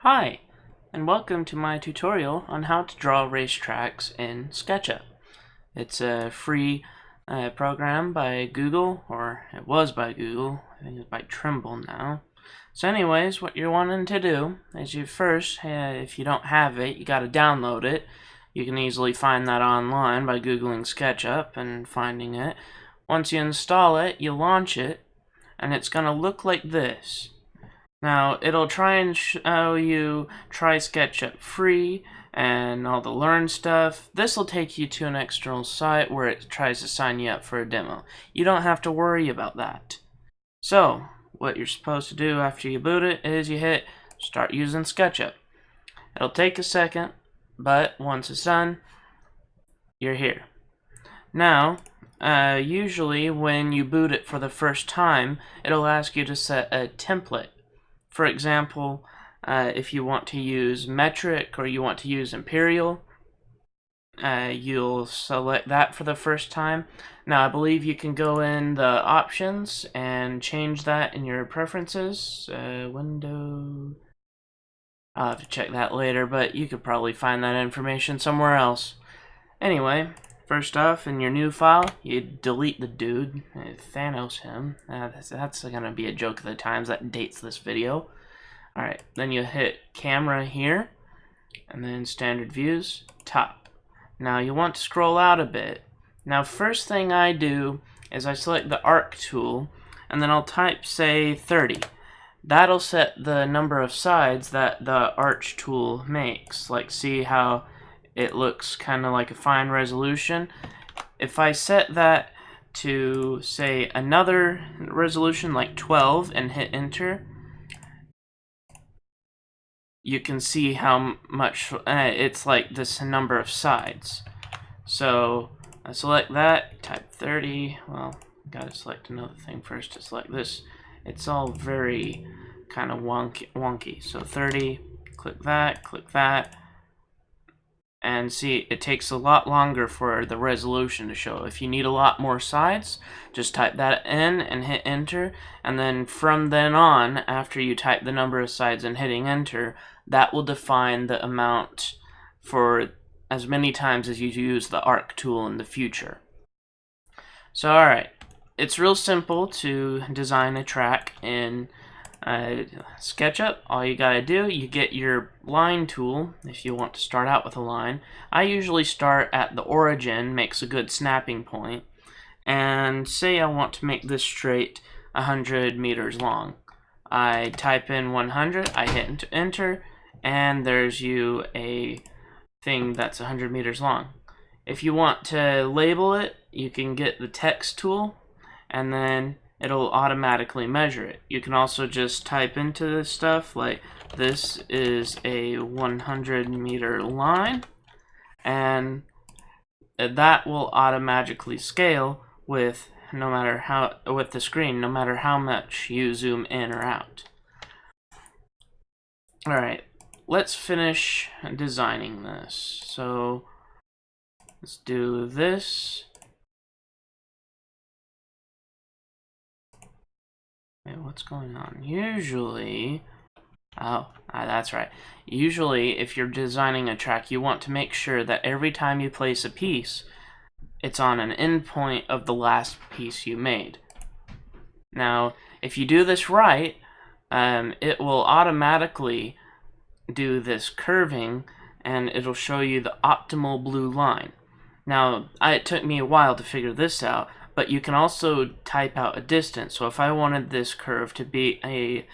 Hi, and welcome to my tutorial on how to draw racetracks in SketchUp. It's a free program by Google, or it was by Google. I think it's by Trimble now. So anyways, what you're wanting to do is you first, if you don't have it, you got to download it. You can easily find that online by Googling SketchUp and finding it. Once you install it, you launch it, and it's going to look like this. Now, it'll try and show you try SketchUp free and all the learn stuff. This will take you to an external site where it tries to sign you up for a demo. You don't have to worry about that. So, what you're supposed to do after you boot it is you hit start using SketchUp. It'll take a second, but once it's done, you're here. Now, usually when you boot it for the first time, it'll ask you to set a template. For example, if you want to use metric or you want to use imperial, you'll select that for the first time. Now, I believe you can go in the options and change that in your preferences. Window. I'll have to check that later, but you could probably find that information somewhere else. Anyway, first off, in your new file, you delete the dude, Thanos him. That's gonna be a joke of the times that dates this video. Alright, then you hit camera here, and then standard views, top. Now you want to scroll out a bit. Now first thing I do is I select the arc tool, and then I'll type, say, 30. That'll set the number of sides that the arch tool makes. Like, see how it looks kind of like a fine resolution? If I set that to, say, another resolution like 12 and hit enter, you can see how much it's like this number of sides. So I select that, type 30. Well, gotta select another thing first to select this. It's all very kind of wonky. So 30, click that, and see, it takes a lot longer for the resolution to show. If you need a lot more sides, just type that in and hit enter, and then from then on, after you type the number of sides and hitting enter, that will define the amount for as many times as you use the arc tool in the future. So alright, it's real simple to design a track in SketchUp. All you gotta do, you get your line tool if you want to start out with a line. I usually start at the origin, makes a good snapping point, and say I want to make this straight 100 meters long. I type in 100, I hit enter, and there's you a thing that's 100 meters long. If you want to label it, you can get the text tool, and then it'll automatically measure it. You can also just type into this stuff like, this is a 100 meter line, and that will automatically scale with with the screen, no matter how much you zoom in or out. Alright, let's finish designing this. So let's do this. Wait, what's going on? Usually, that's right. Usually, if you're designing a track, you want to make sure that every time you place a piece, it's on an endpoint of the last piece you made. Now, if you do this right, it will automatically do this curving, and it'll show you the optimal blue line. Now, it took me a while to figure this out, but you can also type out a distance. So if I wanted this curve to be a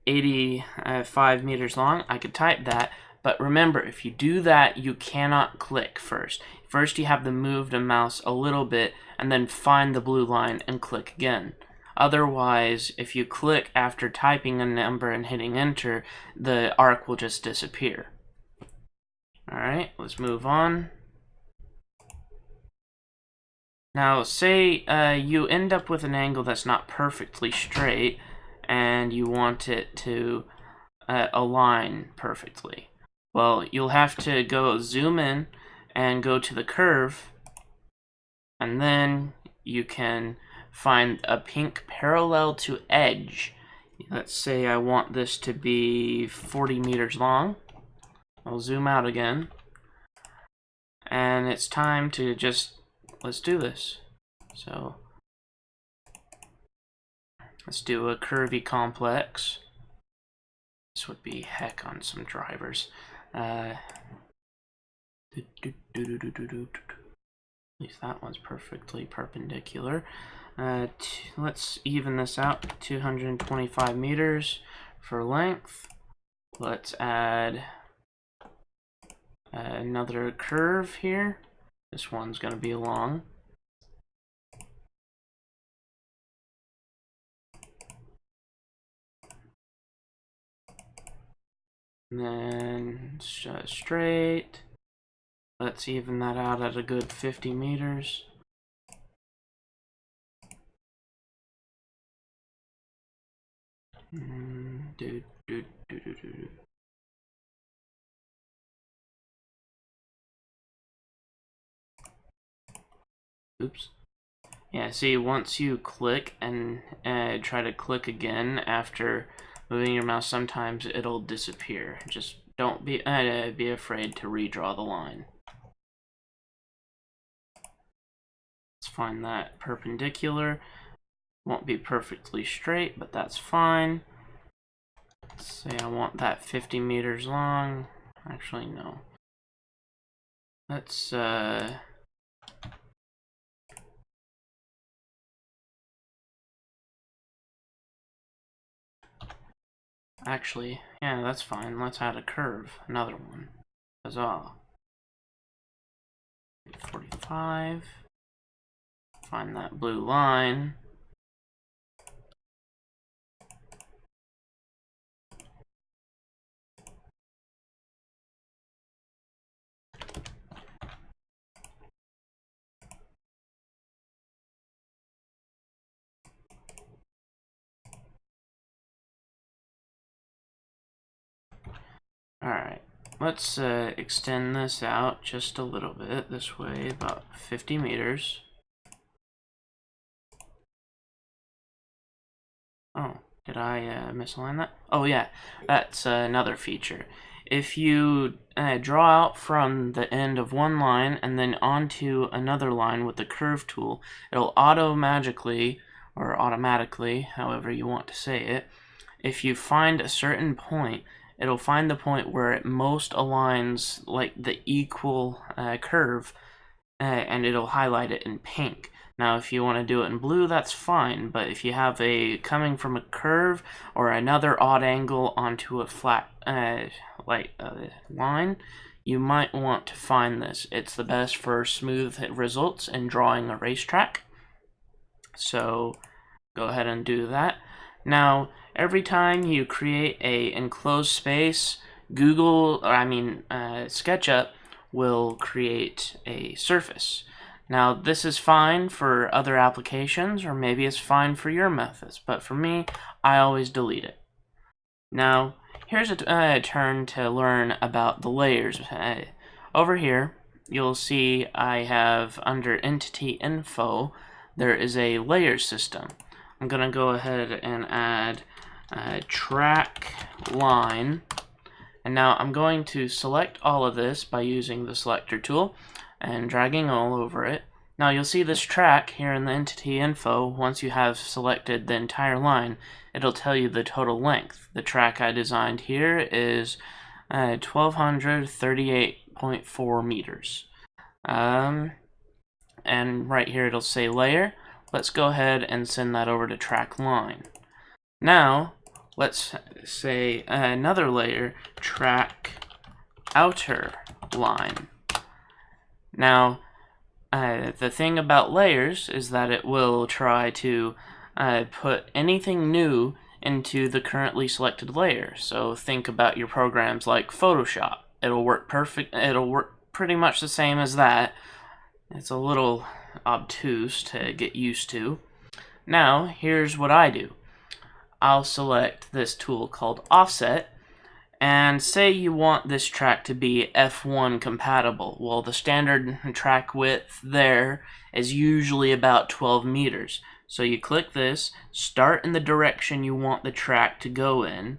85 meters long, I could type that. But remember, if you do that, you cannot click first. First, you have to move the mouse a little bit and then find the blue line and click again. Otherwise, if you click after typing a number and hitting enter, the arc will just disappear. Alright, let's move on. Now, say you end up with an angle that's not perfectly straight, and you want it to align perfectly. Well, you'll have to go zoom in and go to the curve, and then you can find a pink parallel to edge. let's say I want this to be 40 meters long. I'll zoom out again. And it's time to just, let's do this. So, let's do a curvy complex. This would be heck on some drivers. At least that one's perfectly perpendicular. Let's even this out. 225 meters for length. Let's add another curve here. This one's going to be long. And then straight. Let's even that out at a good 50 meters. Oops. Yeah, see, once you click and try to click again after moving your mouse, sometimes it'll disappear. Just don't be afraid to redraw the line. Let's find that perpendicular. Won't be perfectly straight, but that's fine. Let's say I want that 50 meters long. Actually, no. Let's actually, yeah, that's fine. Let's add a curve, another one. Huzzah. 45. Find that blue line. Alright, let's extend this out just a little bit this way, about 50 meters. Oh, did I misalign that? Oh yeah, that's another feature. If you draw out from the end of one line and then onto another line with the curve tool, it'll automatically, however you want to say it, if you find a certain point, it'll find the point where it most aligns like the equal curve, and it'll highlight it in pink. Now, if you want to do it in blue, that's fine, but if you have a coming from a curve or another odd angle onto a flat line, you might want to find this. It's the best for smooth results in drawing a racetrack. So go ahead and do that. Now, every time you create a enclosed space, SketchUp will create a surface. Now, this is fine for other applications, or maybe it's fine for your methods, but for me, I always delete it. Now, here's a turn to learn about the layers. Over here, you'll see I have under Entity Info, there is a layer system. I'm going to go ahead and add track line. And now I'm going to select all of this by using the selector tool and dragging all over it. Now you'll see this track here in the entity info. Once you have selected the entire line, it'll tell you the total length. The track I designed here is 1238.4 meters. And right here it'll say layer. Let's go ahead and send that over to track line. Now, let's say another layer, track outer line. Now, the thing about layers is that it will try to put anything new into the currently selected layer. So think about your programs like Photoshop. It'll work pretty much the same as that. It's a little obtuse to get used to. Now, here's what I do. I'll select this tool called Offset, and say you want this track to be F1 compatible. Well, the standard track width there is usually about 12 meters. So you click this, start in the direction you want the track to go in,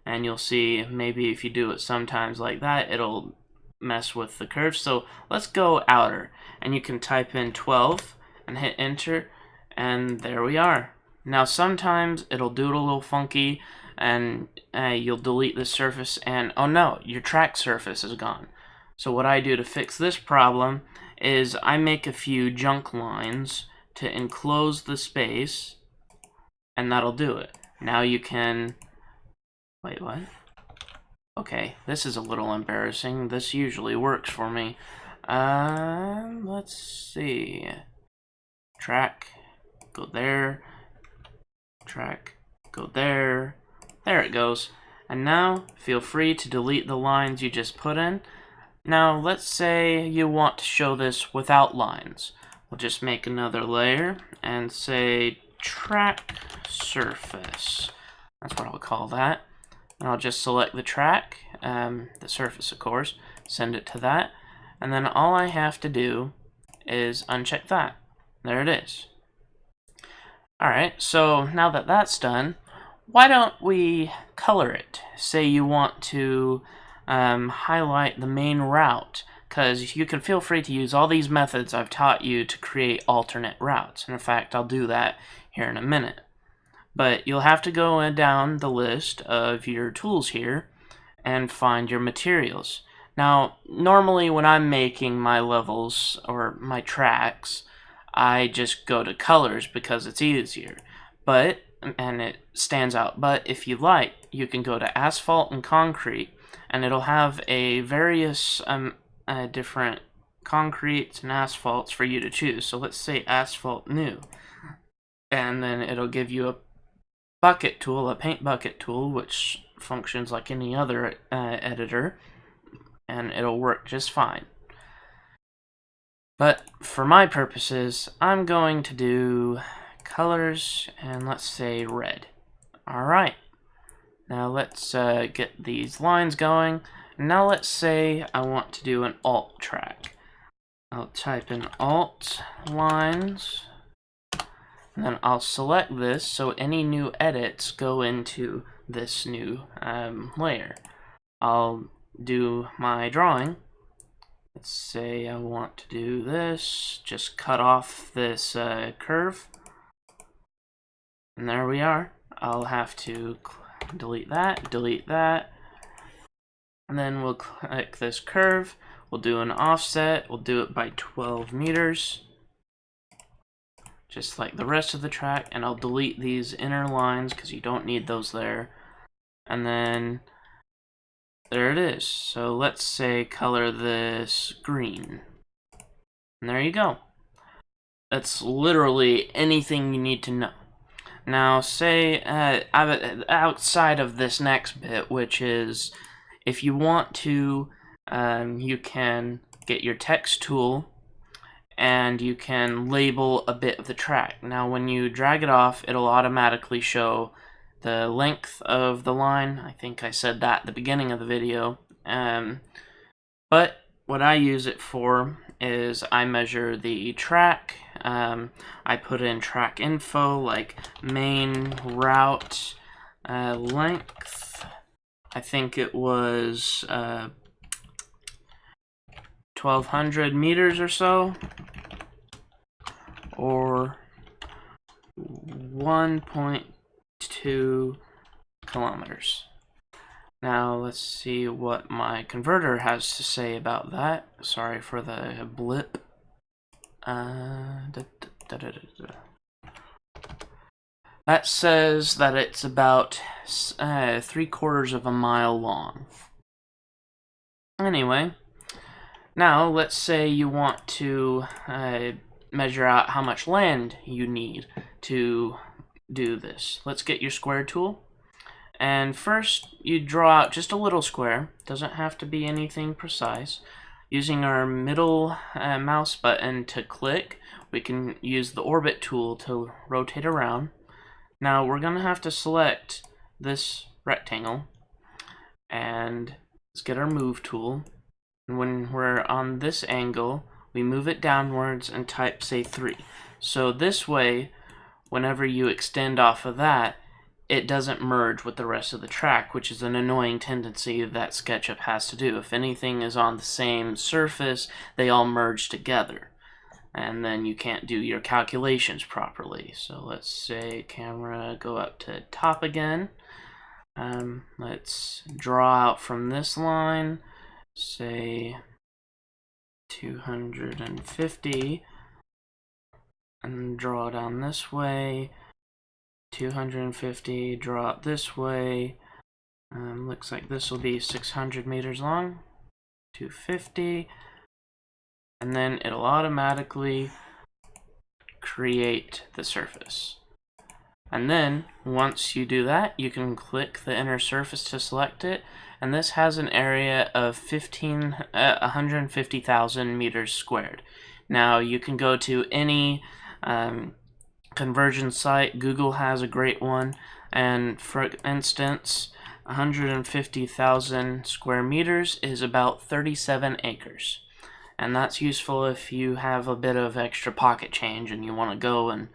and you'll see maybe if you do it sometimes like that, it'll mess with the curve. So let's go outer, and you can type in 12 and hit enter, and there we are. Now sometimes it'll do it a little funky, and you'll delete this surface, and oh no, your track surface is gone. So what I do to fix this problem is I make a few junk lines to enclose the space, and that'll do it. Now you can... Wait, what? Okay, this is a little embarrassing. This usually works for me. Let's see. Track, go there. Track, go there. There it goes. And now, feel free to delete the lines you just put in. Now, let's say you want to show this without lines. We'll just make another layer and say track surface. That's what I'll call that. And I'll just select the track, the surface of course, send it to that, and then all I have to do is uncheck that. There it is. Alright, so now that that's done, why don't we color it? Say you want to highlight the main route, because you can feel free to use all these methods I've taught you to create alternate routes. And in fact, I'll do that here in a minute. But you'll have to go down the list of your tools here and find your materials. Now, normally when I'm making my levels or my tracks, I just go to colors because it's easier. And it stands out. But if you like, you can go to asphalt and concrete, and it'll have a various different concretes and asphalts for you to choose. So let's say asphalt new, and then it'll give you a bucket tool, a paint bucket tool, which functions like any other editor, and it'll work just fine. But for my purposes, I'm going to do colors, and let's say red. Alright, now let's get these lines going. Now let's say I want to do an alt track. I'll type in alt lines, and then I'll select this so any new edits go into this new layer. I'll do my drawing. Let's say I want to do this, just cut off this curve, and there we are. I'll have to delete that, and then we'll click this curve. We'll do an offset. We'll do it by 12 meters, just like the rest of the track, and I'll delete these inner lines because you don't need those there. And then there it is. So let's say color this green, and there you go. That's literally anything you need to know. Now say outside of this next bit, which is if you want to, you can get your text tool and you can label a bit of the track. Now when you drag it off, it'll automatically show the length of the line. I think I said that at the beginning of the video. But what I use it for is I measure the track. I put in track info like main route length. I think it was 1200 meters or so, or 1.2 kilometers. Now let's see what my converter has to say about that. Sorry for the blip. That says that it's about 3/4 of a mile long. Anyway, now let's say you want to measure out how much land you need to do this. Let's get your square tool. And first, you draw out just a little square. Doesn't have to be anything precise. Using our middle mouse button to click, we can use the orbit tool to rotate around. Now we're going to have to select this rectangle, and let's get our move tool. And when we're on this angle, we move it downwards and type, say, 3. So this way, whenever you extend off of that, it doesn't merge with the rest of the track, which is an annoying tendency that SketchUp has to do. If anything is on the same surface, they all merge together, and then you can't do your calculations properly. So let's say camera, go up to top again. Let's draw out from this line, say 250, and draw down this way. 250, draw it this way. Looks like this will be 600 meters long. 250, and then it'll automatically create the surface. And then once you do that, you can click the inner surface to select it, and this has an area of 150,000 meters squared. Now you can go to any conversion site. Google has a great one, and for instance, 150,000 square meters is about 37 acres, and that's useful if you have a bit of extra pocket change and you want to go and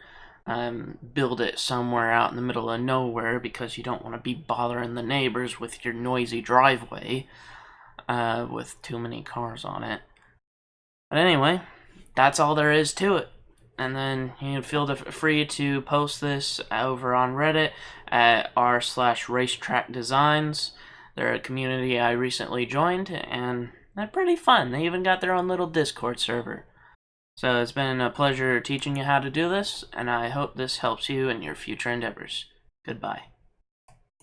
build it somewhere out in the middle of nowhere because you don't want to be bothering the neighbors with your noisy driveway with too many cars on it. But anyway, that's all there is to it. And then you can feel free to post this over on Reddit at r/Racetrack Designs. They're a community I recently joined, and they're pretty fun. They even got their own little Discord server. So it's been a pleasure teaching you how to do this, and I hope this helps you in your future endeavors. Goodbye.